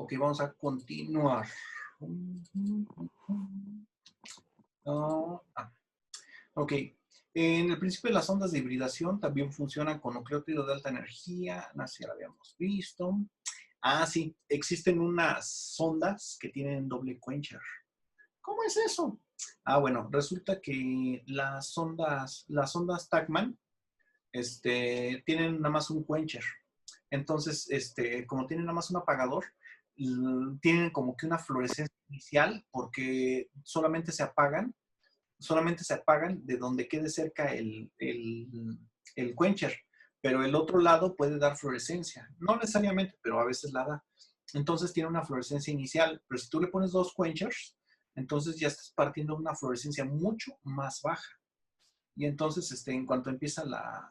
Ok, vamos a continuar. Ok. En el principio de las ondas de hibridación también funcionan con nucleótido de alta energía. Así lo habíamos visto. Sí. Existen unas ondas que tienen doble quencher. ¿Cómo es eso? Bueno, resulta que las ondas Tachman tienen nada más un quencher. Entonces, como tienen nada más un apagador, tienen como que una fluorescencia inicial porque solamente se apagan de donde quede cerca el quencher, pero el otro lado puede dar fluorescencia. No necesariamente, pero a veces la da. Entonces tiene una fluorescencia inicial, pero si tú le pones dos quenchers, entonces ya estás partiendo de una fluorescencia mucho más baja. Y entonces, en cuanto empieza la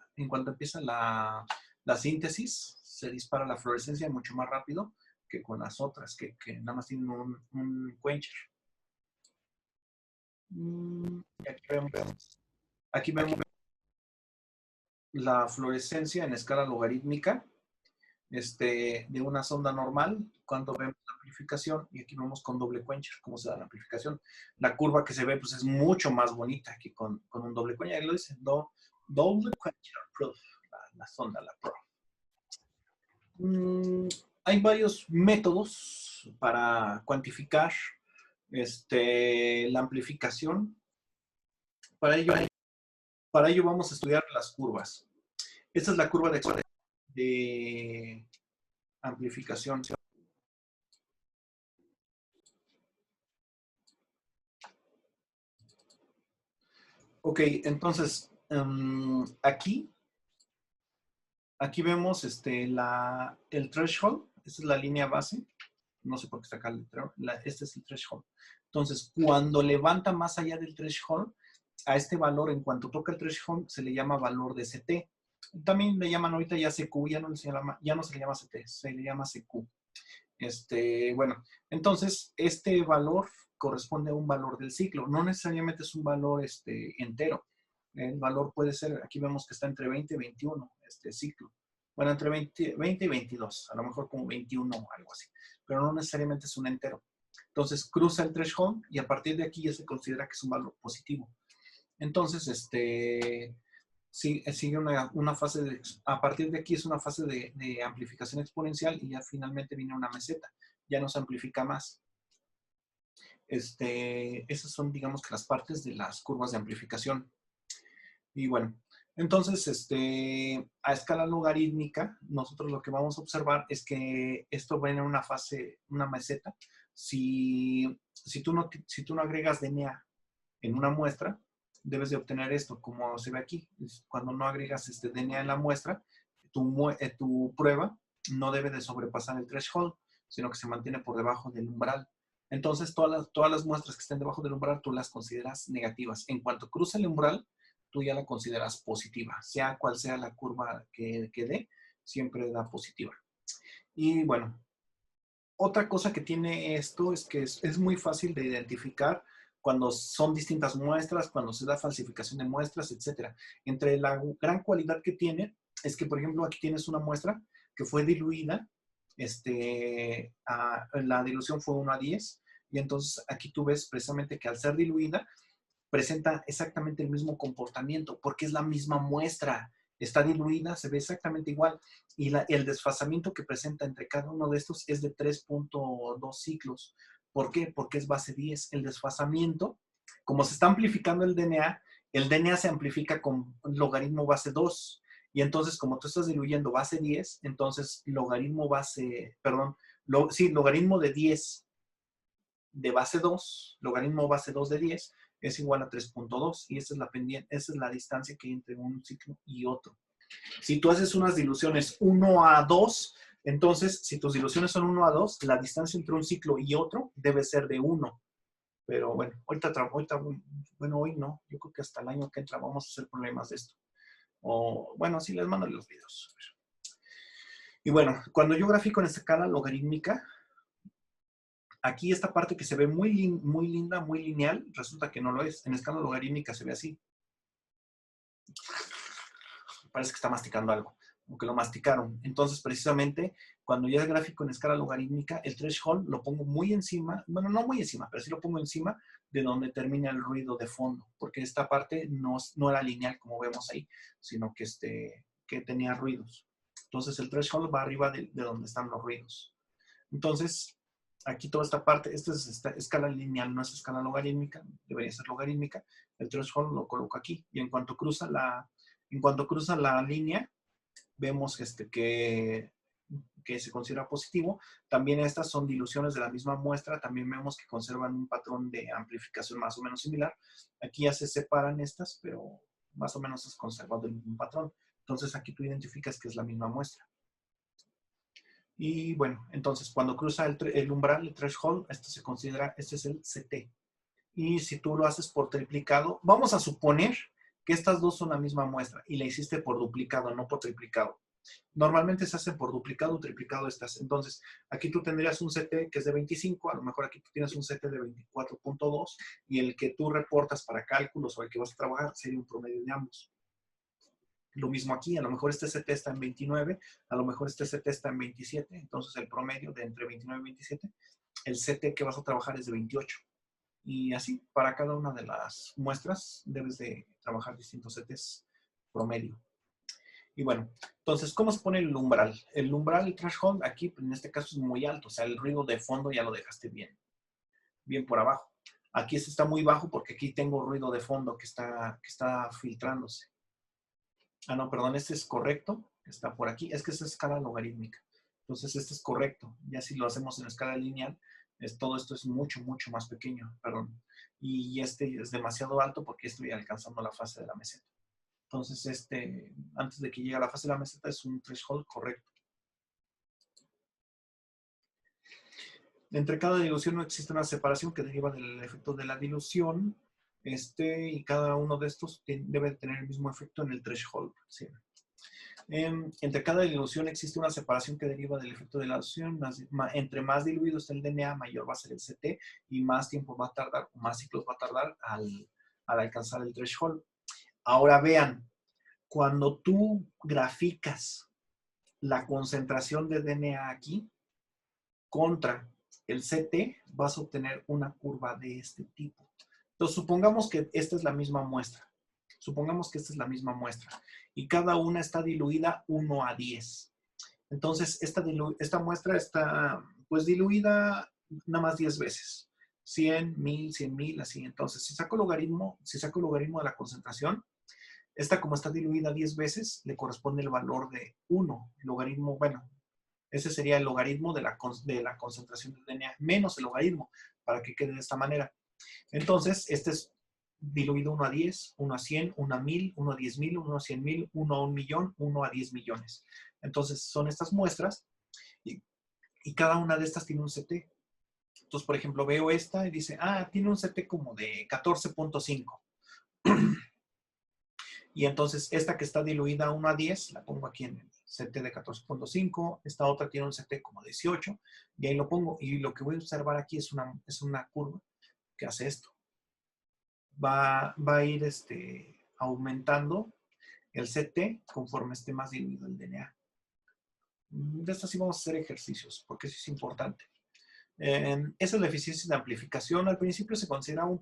síntesis, se dispara la fluorescencia mucho más rápido que con las otras, que nada más tienen un quencher. Aquí vemos la fluorescencia en escala logarítmica de una sonda normal, cuando vemos la amplificación, y aquí vemos con doble quencher cómo se da la amplificación. La curva que se ve pues es mucho más bonita que con un doble quencher. Ahí lo dice, doble quencher proof, la sonda, la Pro. Hay varios métodos para cuantificar la amplificación. Para ello vamos a estudiar las curvas. Esta es la curva de amplificación. Ok, entonces, aquí vemos el threshold. Esta es la línea base. No sé por qué está acá el este es el threshold. Entonces, cuando levanta más allá del threshold, a este valor, en cuanto toca el threshold, se le llama valor de CT. También le llaman ahorita ya CQ, ya no se le llama CT, se le llama CQ. Bueno, entonces, este valor corresponde a un valor del ciclo. No necesariamente es un valor entero. El valor puede ser, aquí vemos que está entre 20 y 21, este ciclo. Bueno, entre 20 y 22, a lo mejor como 21 o algo así. Pero no necesariamente es un entero. Entonces, cruza el threshold y a partir de aquí ya se considera que es un valor positivo. Entonces, sigue una fase a partir de aquí es una fase de amplificación exponencial y ya finalmente viene una meseta. Ya no se amplifica más. Esas son, digamos, que las partes de las curvas de amplificación. Y bueno, entonces, a escala logarítmica, nosotros lo que vamos a observar es que esto va en una fase, una meseta. Si tú no agregas DNA en una muestra, debes de obtener esto, como se ve aquí. Cuando no agregas DNA en la muestra, tu prueba no debe de sobrepasar el threshold, sino que se mantiene por debajo del umbral. Entonces, todas las muestras que estén debajo del umbral, tú las consideras negativas. En cuanto cruza el umbral, tú ya la consideras positiva. Sea cual sea la curva que dé, siempre da positiva. Y bueno, otra cosa que tiene esto es que es muy fácil de identificar cuando son distintas muestras, cuando se da falsificación de muestras, etc. Entre la gran cualidad que tiene es que, por ejemplo, aquí tienes una muestra que fue diluida, la dilución fue 1:10, y entonces aquí tú ves precisamente que al ser diluida, presenta exactamente el mismo comportamiento, porque es la misma muestra, está diluida, se ve exactamente igual, y el desfasamiento que presenta entre cada uno de estos es de 3.2 ciclos. ¿Por qué? Porque es base 10. El desfasamiento, como se está amplificando el DNA se amplifica con logaritmo base 2, y entonces como tú estás diluyendo base 10, entonces logaritmo de 10 de base 2, logaritmo base 2 de 10, es igual a 3.2, y esa es la distancia que hay entre un ciclo y otro. Si tú haces unas diluciones 1:2, entonces, si tus diluciones son 1:2, la distancia entre un ciclo y otro debe ser de 1. Pero bueno, hoy no, yo creo que hasta el año que entra vamos a hacer problemas de esto. O bueno, sí, les mando los videos. Y bueno, cuando yo grafico en escala logarítmica, aquí esta parte que se ve muy linda, muy lineal, resulta que no lo es. En escala logarítmica se ve así. Parece que está masticando algo. o que lo masticaron. Entonces, precisamente, cuando ya es gráfico en escala logarítmica, el threshold lo pongo muy encima, bueno, no muy encima, pero sí lo pongo encima de donde termina el ruido de fondo, porque esta parte no era lineal, como vemos ahí, sino que tenía ruidos. Entonces, el threshold va arriba de donde están los ruidos. Entonces, aquí toda esta parte, esta es escala lineal, no es escala logarítmica, debería ser logarítmica. El threshold lo coloco aquí, y en cuanto cruza la línea, vemos que se considera positivo. También estas son diluciones de la misma muestra, también vemos que conservan un patrón de amplificación más o menos similar. Aquí ya se separan estas, pero más o menos es conservado el mismo patrón. Entonces aquí tú identificas que es la misma muestra. Y bueno, entonces cuando cruza el umbral, el threshold, este es el CT. Y si tú lo haces por triplicado, vamos a suponer que estas dos son la misma muestra y la hiciste por duplicado, no por triplicado. Normalmente se hacen por duplicado o triplicado estas. Entonces, aquí tú tendrías un CT que es de 25, a lo mejor aquí tú tienes un CT de 24.2 y el que tú reportas para cálculos o el que vas a trabajar sería un promedio de ambos. Lo mismo aquí, a lo mejor este CT está en 29, a lo mejor este CT está en 27, entonces el promedio de entre 29 y 27, el CT que vas a trabajar es de 28. Y así, para cada una de las muestras debes de trabajar distintos CTs promedio. Y bueno, entonces, ¿cómo se pone el umbral? El umbral, el threshold, aquí en este caso es muy alto, o sea, el ruido de fondo ya lo dejaste bien por abajo. Aquí este está muy bajo porque aquí tengo ruido de fondo que está filtrándose. Ah, no, perdón, este es correcto, está por aquí. Es que es escala logarítmica. Entonces, este es correcto. Ya si lo hacemos en escala lineal, todo esto es mucho, mucho más pequeño, perdón. Y este es demasiado alto porque estoy alcanzando la fase de la meseta. Entonces, antes de que llegue a la fase de la meseta, es un threshold correcto. Entre cada dilución no existe una separación que deriva del efecto de la dilución. Y cada uno de estos debe tener el mismo efecto en el threshold. ¿Sí? Entre cada dilución existe una separación que deriva del efecto de la dilución. Entre más diluido esté el DNA, mayor va a ser el CT y más tiempo va a tardar, o más ciclos va a tardar al alcanzar el threshold. Ahora vean, cuando tú graficas la concentración de DNA aquí contra el CT, vas a obtener una curva de este tipo. Entonces, supongamos que esta es la misma muestra. Supongamos que esta es la misma muestra y cada una está diluida 1 a 10. Entonces, esta muestra está pues diluida nada más 10 veces. 100, 1000, 100,000, así. Entonces, si saco el logaritmo de la concentración, esta como está diluida 10 veces, le corresponde el valor de 1. Logaritmo, bueno, ese sería el logaritmo de la concentración de DNA menos el logaritmo, para que quede de esta manera. Entonces, este es diluido 1 a 10, 1 a 100, 1 a 1000, 1 a 10,000, 1 a 100,000, 1 a 1,000,000, 1 a 10 millones. Entonces, son estas muestras y cada una de estas tiene un CT. Entonces, por ejemplo, veo esta y dice, tiene un CT como de 14.5. Y entonces, esta que está diluida 1 a 10, la pongo aquí en el CT de 14.5. Esta otra tiene un CT como 18. Y ahí lo pongo. Y lo que voy a observar aquí es una curva que hace esto. Va a ir aumentando el CT conforme esté más diluido el DNA. De esto sí vamos a hacer ejercicios, porque eso es importante. Esa es la eficiencia de amplificación. Al principio se considera un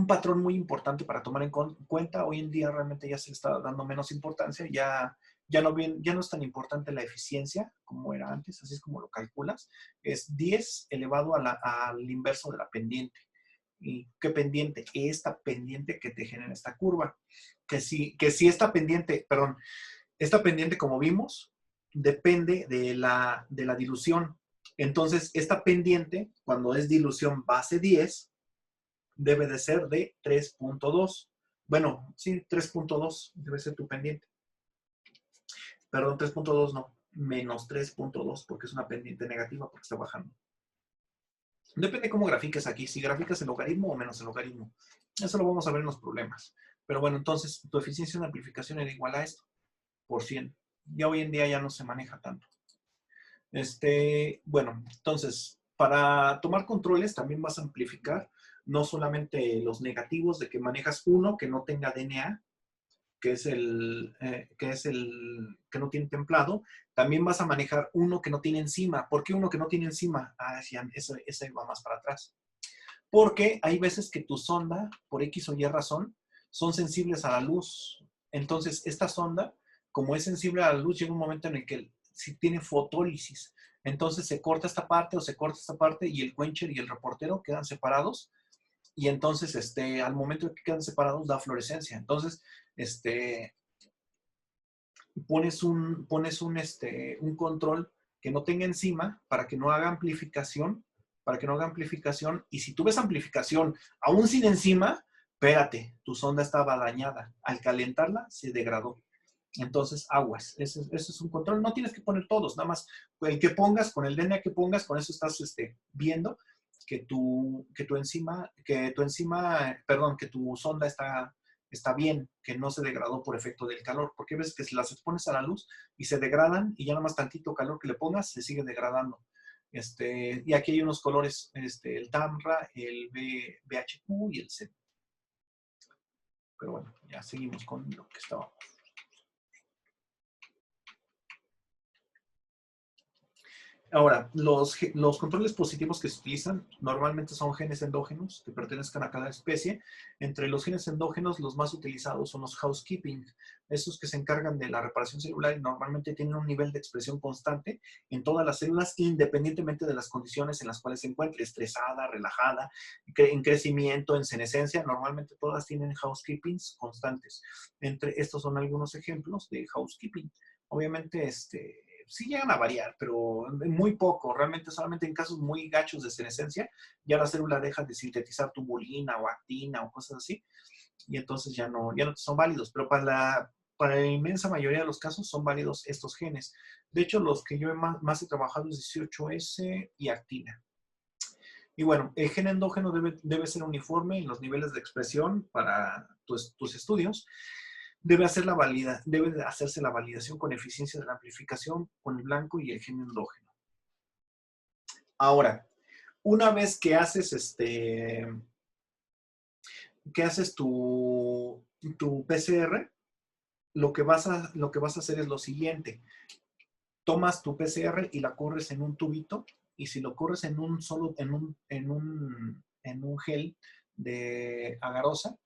patrón muy importante para tomar en cuenta. Hoy en día realmente ya se le está dando menos importancia. Ya no es tan importante la eficiencia como era antes, así es como lo calculas. Es 10 elevado al inverso de la pendiente. ¿Y qué pendiente? Esta pendiente que te genera esta curva. Que si esta pendiente, como vimos, depende de la dilución. Entonces, esta pendiente, cuando es dilución base 10, debe de ser de 3.2. Bueno, sí, 3.2 debe ser tu pendiente. Perdón, 3.2 no, menos 3.2 porque es una pendiente negativa porque está bajando. Depende cómo grafiques aquí, si graficas el logaritmo o menos el logaritmo. Eso lo vamos a ver en los problemas. Pero bueno, entonces tu eficiencia de amplificación era igual a esto, por 100. Ya hoy en día ya no se maneja tanto. Bueno, entonces, para tomar controles también vas a amplificar no solamente los negativos de que manejas uno que no tenga DNA, que no tiene templado, también vas a manejar uno que no tiene enzima. ¿Por qué uno que no tiene enzima? Ah, ya, ese va más para atrás. Porque hay veces que tu sonda, por X o Y razón, son sensibles a la luz. Entonces, esta sonda, como es sensible a la luz, llega un momento en el que si tiene fotólisis, entonces se corta esta parte o se corta esta parte y el quencher y el reportero quedan separados y entonces al momento de que quedan separados da fluorescencia. Entonces, pones un control que no tenga enzima para que no haga amplificación, y si tú ves amplificación aún sin enzima, espérate, tu sonda estaba dañada. Al calentarla se degradó. Entonces, aguas. Ese es un control. No tienes que poner todos, nada más el que pongas, con el DNA que pongas, con eso estás viendo que que tu sonda está bien, que no se degradó por efecto del calor, porque ves que si las expones a la luz y se degradan y ya nada más tantito calor que le pongas, se sigue degradando. Y aquí hay unos colores, el TAMRA, el BHQ y el C. Pero bueno, ya seguimos con lo que estábamos. Ahora, los controles positivos que se utilizan normalmente son genes endógenos que pertenezcan a cada especie. Entre los genes endógenos, los más utilizados son los housekeeping, esos que se encargan de la reparación celular y normalmente tienen un nivel de expresión constante en todas las células, independientemente de las condiciones en las cuales se encuentre, estresada, relajada, en crecimiento, en senescencia. Normalmente todas tienen housekeepings constantes. Entre estos son algunos ejemplos de housekeeping. Obviamente, sí llegan a variar, pero muy poco. Realmente solamente en casos muy gachos de senescencia, ya la célula deja de sintetizar tubulina o actina o cosas así, y entonces ya no son válidos. Pero para la inmensa mayoría de los casos son válidos estos genes. De hecho, los que yo más he trabajado es 18S y actina. Y bueno, el gen endógeno debe ser uniforme en los niveles de expresión para tus estudios. Debe hacerse la validación con eficiencia de la amplificación con el blanco y el gen endógeno. Ahora, una vez que haces tu PCR, lo que vas a hacer es lo siguiente. Tomas tu PCR y la corres en un tubito, y si lo corres en un gel de agarosa,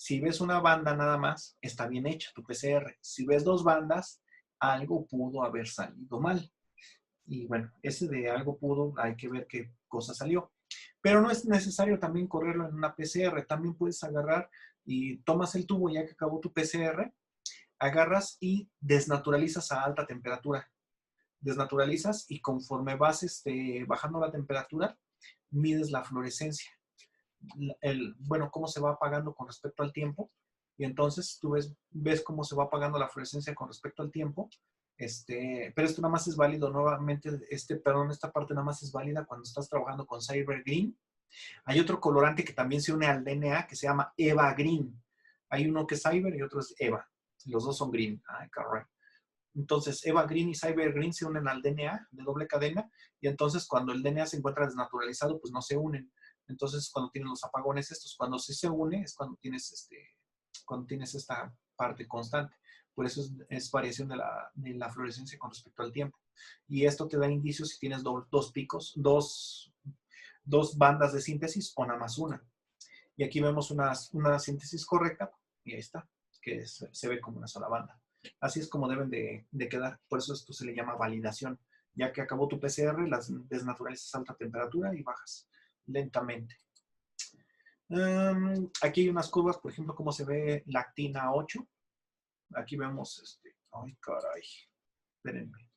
si ves una banda nada más, está bien hecha tu PCR. Si ves dos bandas, algo pudo haber salido mal. Y bueno, ese de algo pudo, hay que ver qué cosa salió. Pero no es necesario también correrlo en una PCR. También puedes agarrar y tomas el tubo ya que acabó tu PCR, agarras y desnaturalizas a alta temperatura. Desnaturalizas y conforme vas bajando la temperatura, mides la fluorescencia. Cómo se va apagando con respecto al tiempo. Y entonces tú ves cómo se va apagando la fluorescencia con respecto al tiempo. Pero esto nada más es válido nuevamente, esta parte nada más es válida cuando estás trabajando con Cyber Green. Hay otro colorante que también se une al DNA que se llama Eva Green. Hay uno que es Cyber y otro es Eva. Los dos son green. Ay, caray. Entonces, Eva Green y Cyber Green se unen al DNA de doble cadena, y entonces cuando el DNA se encuentra desnaturalizado, pues no se unen. Entonces, cuando tienen los apagones estos, cuando sí se une, es cuando tienes esta parte constante. Por eso es variación de la fluorescencia con respecto al tiempo. Y esto te da indicios si tienes dos picos, dos bandas de síntesis o nada más una. Y aquí vemos una síntesis correcta, y ahí está, que se ve como una sola banda. Así es como deben de quedar. Por eso esto se le llama validación. Ya que acabó tu PCR, las desnaturalizas a alta temperatura y bajas lentamente. Aquí hay unas curvas, por ejemplo, cómo se ve la actina 8. Aquí vemos ay, caray. Espérenme.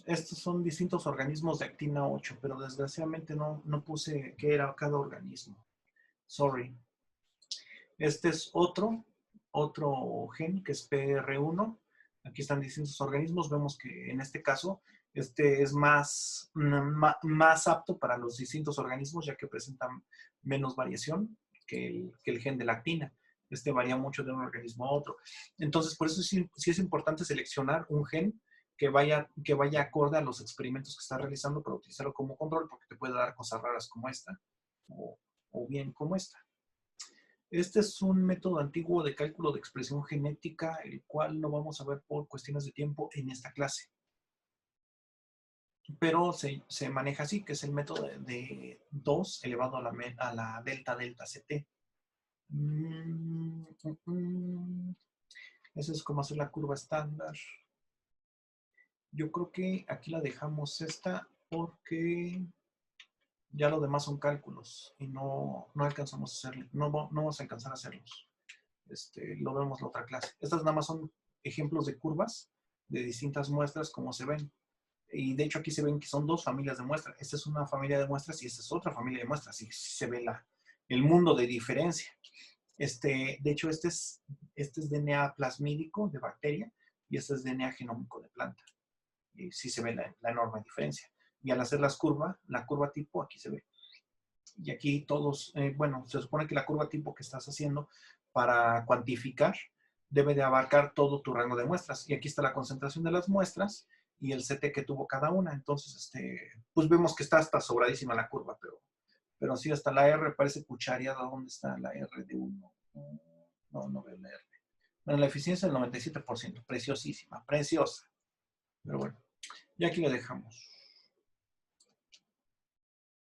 Estos son distintos organismos de actina 8, pero desgraciadamente no puse qué era cada organismo. Sorry. Este es otro gen que es PR1. Aquí están distintos organismos. Vemos que en este caso es más apto para los distintos organismos, ya que presentan menos variación que el gen de la actina. varía mucho de un organismo a otro. Entonces, por eso sí es importante seleccionar un gen que vaya acorde a los experimentos que estás realizando para utilizarlo como control, porque te puede dar cosas raras como esta, o bien como esta. Este es un método antiguo de cálculo de expresión genética, el cual no vamos a ver por cuestiones de tiempo en esta clase. Pero se maneja así, que es el método de 2 elevado a la delta delta CT. Eso es como hacer la curva estándar. Yo creo que aquí la dejamos esta porque ya lo demás son cálculos y no alcanzamos a hacerlo, no vamos a alcanzar a hacerlos. Lo vemos en la otra clase. Estas nada más son ejemplos de curvas de distintas muestras como se ven. Y de hecho aquí se ven que son dos familias de muestras. Esta es una familia de muestras y esta es otra familia de muestras. Y se ve el mundo de diferencia. De hecho, este es DNA plasmídico de bacteria y este es DNA genómico de planta. Y sí se ve la enorme diferencia. Y al hacer la curva tipo, aquí se ve. Y aquí todos, bueno, se supone que la curva tipo que estás haciendo para cuantificar debe de abarcar todo tu rango de muestras. Y aquí está la concentración de las muestras y el CT que tuvo cada una. Entonces, pues vemos que está hasta sobradísima la curva, pero sí, hasta la R parece cuchareada. ¿Dónde está la R de 1? No veo la R. Bueno, la eficiencia del 97%, preciosísima, preciosa. Pero bueno, ya aquí lo dejamos.